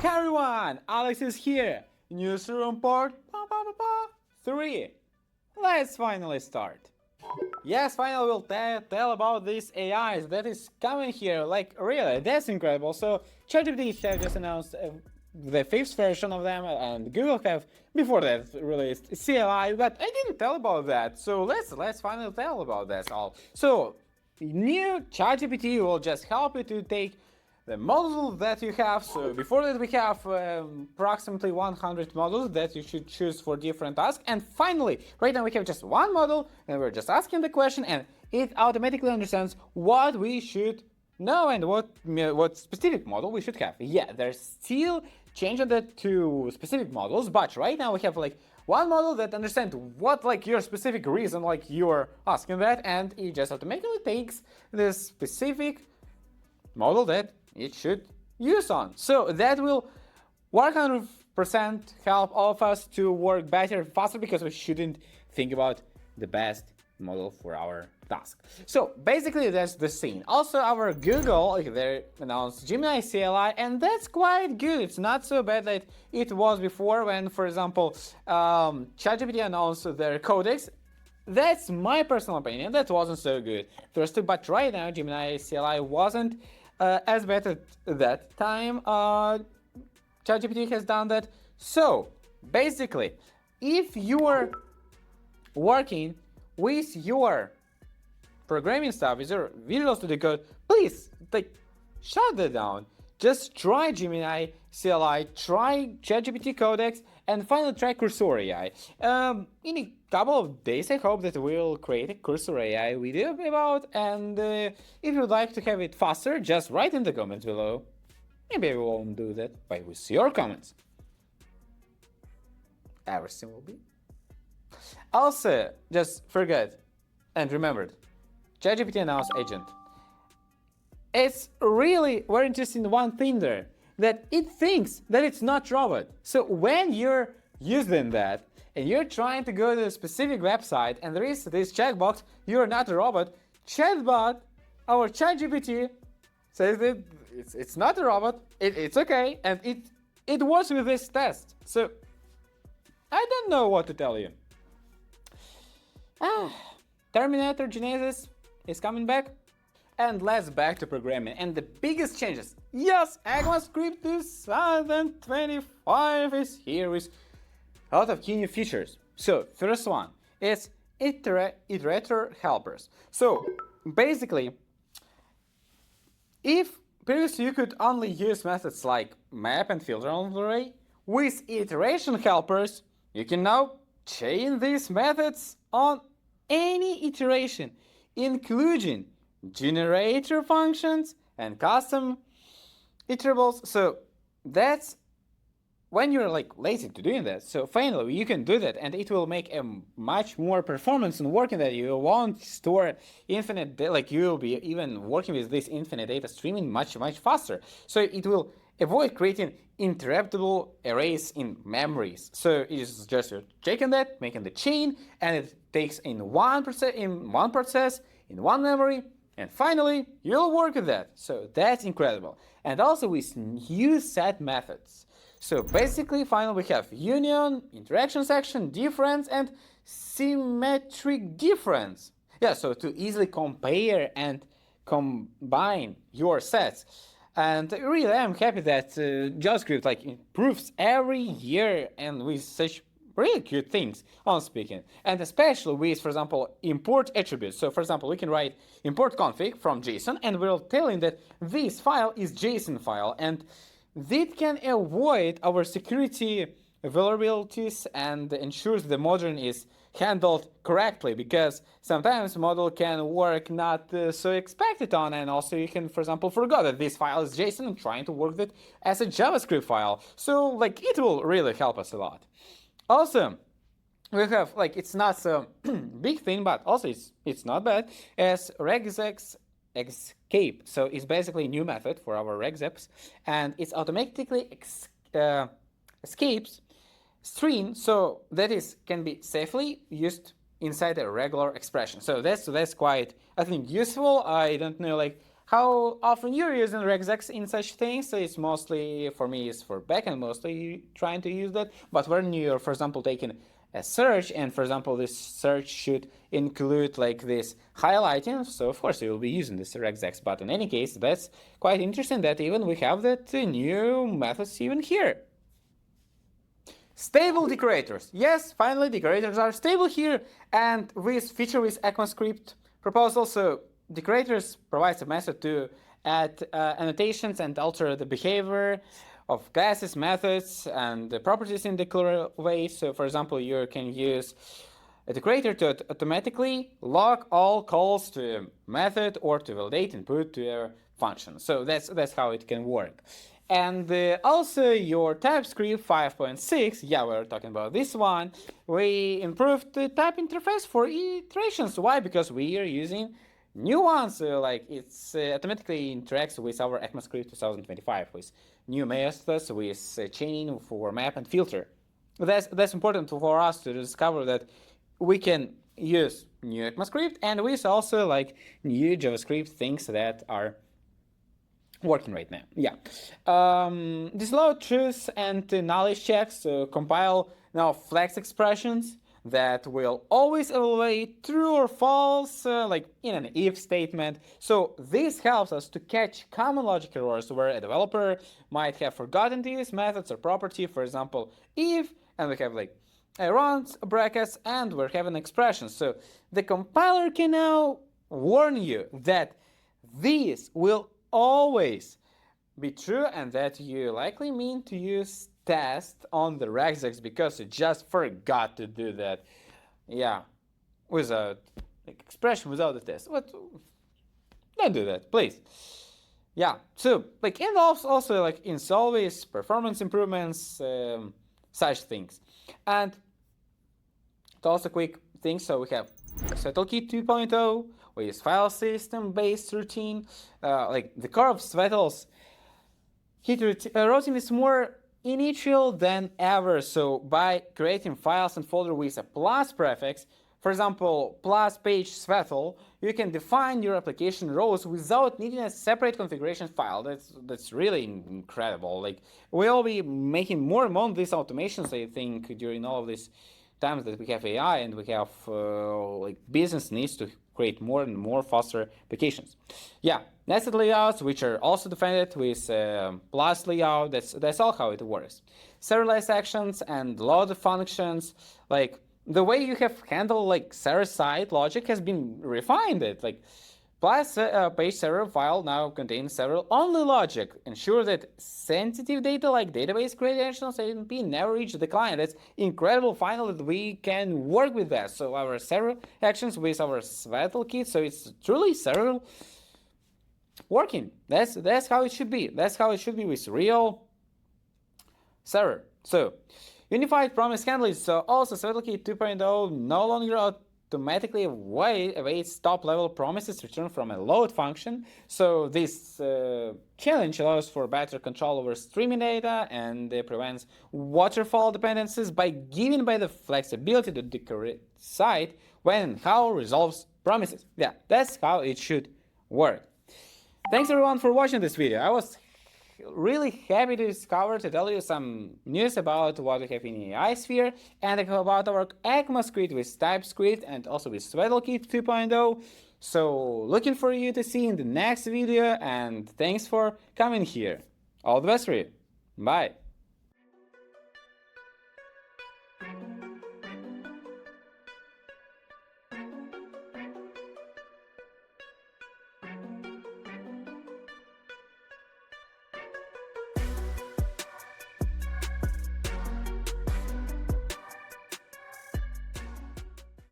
Hey everyone, Alex is here. Newsroom port 3. Let's finally start. Yes, finally we'll tell about these AIs that is coming here. Like really, that's incredible. So ChatGPT have just announced the 5th version of them, and Google have before that released CLI, but I didn't tell about that. So let's finally tell about that all. So new ChatGPT will just help you to take the models that you have. So before that we have approximately 100 models that you should choose for different tasks, and finally right now we have just one model and we're just asking the question and it automatically understands what we should know and what specific model we should have. Yeah, there's still changing that to specific models, but right now we have like one model that understands what like your specific reason like you're asking that, and it just automatically takes this specific model that it should use on. So that will 100% help all of us to work better, faster, because we shouldn't think about the best model for our task. So basically that's the scene. Also our Google, they announced Gemini CLI, and that's quite good. It's not so bad that it was before when, for example, ChatGPT announced their codex. That's my personal opinion, that wasn't so good first, but right now Gemini CLI wasn't as bad at that time. ChatGPT has done that. So basically, if you are working with your programming stuff, with your Visual Studio Code, please shut that down. Just try Gemini CLI, try ChatGPT Codex, and finally try Cursor AI. In a couple of days, I hope that we'll create a Cursor AI video about, and if you'd like to have it faster, just write in the comments below. Maybe we won't do that, but with your comments, everything will be. Also, just forget and remember, ChatGPT announced agent. It's really very interesting one thing there, that it thinks that it's not robot. So when you're using that and you're trying to go to a specific website and there is this checkbox, you're not a robot, chatbot, our ChatGPT says that it's not a robot, it's okay, and it works with this test. So I don't know what to tell you. Terminator Genesis is coming back. And let's back to programming and the biggest changes. Yes, ECMAScript 2025 is here with a lot of key new features. So first one is Iterator Helpers. So basically, if previously you could only use methods like map and filter on array, with iteration helpers you can now chain these methods on any iteration, including generator functions and custom iterables. So that's when you're lazy to doing that. So finally you can do that, and it will make a much more performance in working that you won't store infinite, you'll be even working with this infinite data streaming much faster. So it will avoid creating interruptible arrays in memories. So it's just you're checking that, making the chain, and it takes in one process in one memory. And finally, you'll work with that. So that's incredible. And also with new set methods. So basically, finally, we have union, interaction section, difference, and symmetric difference. Yeah, so to easily compare and combine your sets. And really, I'm happy that JavaScript improves every year, and with such really cute things on speaking, and especially with, for example, import attributes. So for example, we can write import config from JSON, and we'll tell him that this file is JSON file, and that can avoid our security vulnerabilities and ensures the model is handled correctly, because sometimes model can work not so expected on, and also you can, for example, forget that this file is JSON and trying to work with it as a JavaScript file. So it will really help us a lot. Also, we have it's not so big thing, but also it's not bad, as RegExp.escape. So it's basically a new method for our regexps, and it automatically escapes string, so that can be safely used inside a regular expression. So that's quite, I think, useful. I don't know how often you're using regex in such things. So it's mostly, for me, it's for backend, mostly trying to use that. But when you're, for example, taking a search, and for example, this search should include like this highlighting, so of course you will be using this regex. But in any case, that's quite interesting that even we have that new methods even here. Stable decorators. Yes, finally decorators are stable here, and with feature with ECMAScript proposal. So Decorators provides a method to add annotations and alter the behavior of classes, methods, and the properties in the way. So for example, you can use a decorator to automatically log all calls to a method or to validate input to a function. So that's how it can work. And also your TypeScript 5.6, yeah, we're talking about this one, we improved the type interface for iterations. Why? Because we are using new ones, like it's automatically interacts with our ECMAScript 2025 with new methods, with chaining for map and filter. That's important for us to discover that we can use new ECMAScript and with also like new JavaScript things that are working right now. Yeah. Disload truth and knowledge checks, compile now flex expressions that will always evaluate true or false, like in an if statement. So this helps us to catch common logic errors where a developer might have forgotten to use methods or property, for example, if, and we have like rounds, brackets, and we're having expressions. So the compiler can now warn you that these will always be true and that you likely mean to use test on the regex because you just forgot to do that. Yeah, without like, expression without the test. What? Don't do that, please. Yeah, so like involves also like in always performance improvements, such things. And also quick things. So we have SvelteKit 2.0 with file system based routine. Like the core of Svetel's routine is more initial than ever. So by creating files and folder with a plus prefix, for example, plus page Svetel, you can define your application rows without needing a separate configuration file. That's really incredible. Like we'll be making more and more of these automations, I think, during all of these times that we have AI and we have like business needs to create more and more faster applications. Yeah, nested layouts, which are also defined with plus layout. That's all how it works. Serialized actions and load functions, like the way you have handled like server-side logic has been refined. Like plus page server file now contains several only logic. Ensure that sensitive data like database credentials and ANP never reach the client. That's incredible finally that we can work with that. So our server actions with our SvelteKit, so it's truly server working. That's how it should be. That's how it should be with real server. So unified promise handling. So also SvelteKit 2.0 no longer automatically awaits top-level promises returned from a load function. So this challenge allows for better control over streaming data and prevents waterfall dependencies by giving the flexibility to the site when and how resolves promises. Yeah, that's how it should work. Thanks everyone for watching this video. I was really happy to tell you some news about what we have in AI sphere and about our ECMAScript with TypeScript and also with SvelteKit 2.0. So looking for you to see in the next video and thanks for coming here. All the best for you. Bye.